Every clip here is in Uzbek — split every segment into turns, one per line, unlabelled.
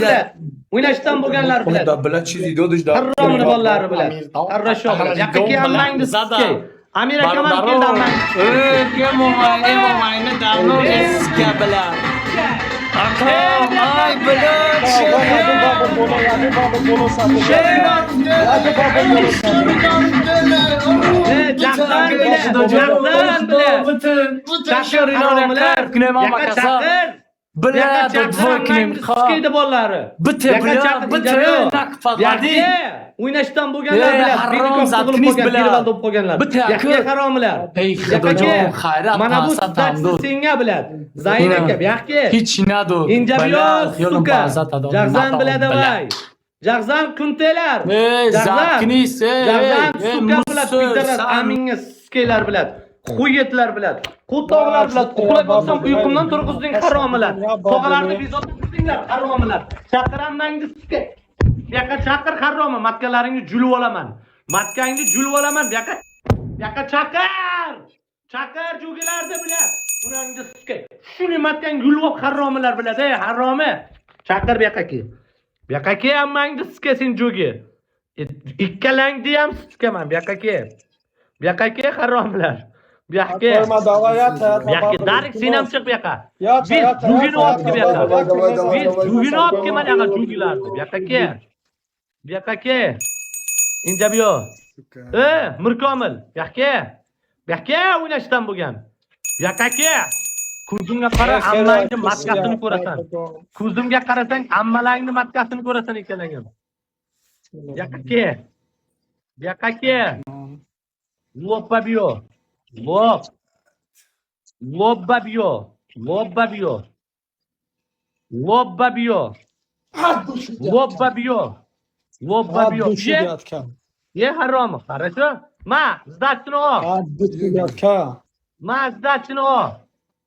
bilan. O'ynashdan bo'lganlar bilan.
Bilan chiziydi da.
Harromni bolalari bilan. Harrasho bilan. Yoqqa kelmangni sizga. Amir akam ham keldi ammang.
Mayni davno eska bilan. Akam ay bilan
o'ynashdan bo'lganlar bilan harom zatiniz bilan deb qo'yganlar. Yo'q haromlar. Mana bu sizlarni senga bilan. Zayn aka, yo'qki.
Hech nadu.
Injabiyoz suka. Jag'zan bilan davay. Jag'zan kuntelar.
Zatiniz.
Jag'zan suka bilan bidarat aminga skeylar bilan. Qo'yetlar bilan. Qo'toqlar bilan. Uxlab olsam uyqumdan turg'izding haromlar. Tog'alarni bezovta qildinglar haromlar. Chaqirammangiz sizga. Bu yoqqa chaqir harromi, matkalaringni julib olaman. Matkangni julib olaman, bu yoqqa chaqir. Chaqir jo'gilarni bilan. Buningni sizga. Shuni matkangni julib olib harromilar biladi, harromi. Chaqir bu yoqqa ke. Bu yoqqa ke hammangni sizga sen jo'gi. Ikkalangni ham sizgaman, bu yoqqa ke. Bu yoqqa ke harromilar. Bu yoqqa. Bu yoqqa darik sen ham chiq bu yoqqa. Biz jo'gini olib bu yoqqa. Biz jo'gini olib kelman yoqqa jo'gilarni. Bu yoqqa ke. Bu yoqqa ke. Injabiyo. Mirkomil. Bu yoqqa. Bu yoqqa o'ynashdan bo'lgan. Bu yoqqa ke. Ko'zimga qara, ammangni matkasini ko'rasan. Ko'zimga qarasang, ammalangni matkasini ko'rasan ekanligim. Bu yoqqa ke. Bu yoqqa ke. Loppabiyo. Lobbabiyo. Lobbabiyo. Lobbabiyo. Lobbabiyo. Lobbabiyo. Ye harom, хорошо? Ma, сдачину о. Ma, сдачину о.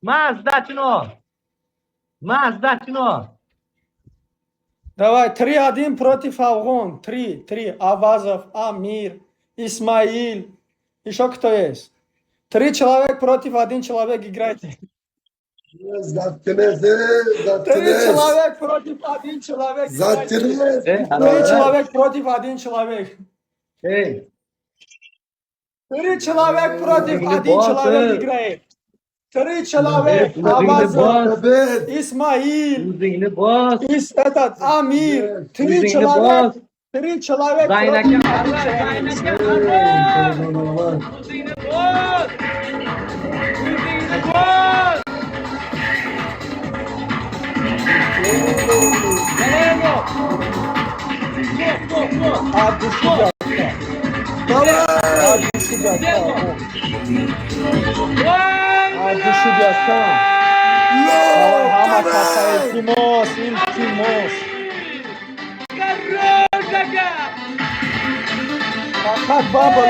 Ma, сдачину о. Ma, сдачину о.
Давай, 3-1 против Афган. 3. Авазов, Амир, Исмаил. Еще кто есть? 3 человека против 1 человек играйте. 3 человека против 1 человек. 3 человека против 1 человек. 3 человека против 1 человек играет. 3 человека. Авазов, Исмаил, этот Амир. 3 человека. 3 человека. Bubble.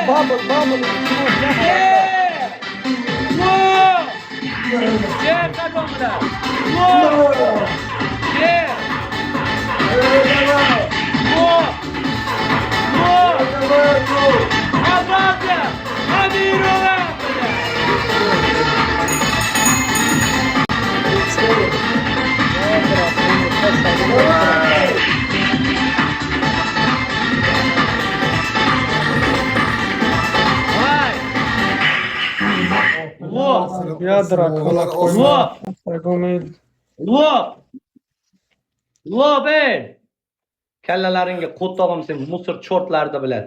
Kallalaringga qo'tog'im sen musor chortlarda bilan.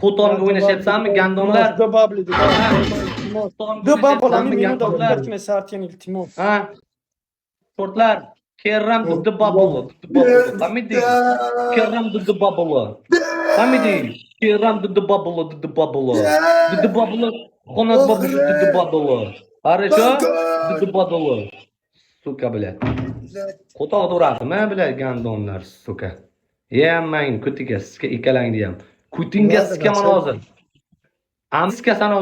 Qo'tonga o'ynashyapsanmi, gandonlar? Ha? Chortlar, kerram duddi babulu. Famidi. Kerram duddi babulu. Famidi. Kerram duddi babulu. Duddi babulu. Xonat babushi duddi babulu. Хорошо? Duddi babulu. Suka bilan. Qo'toqda uradimi bilan gandonlar, suka. Yemmang kutiga, sizga ikkalangni ham. Kutinga sizga mana hozir. Amska sana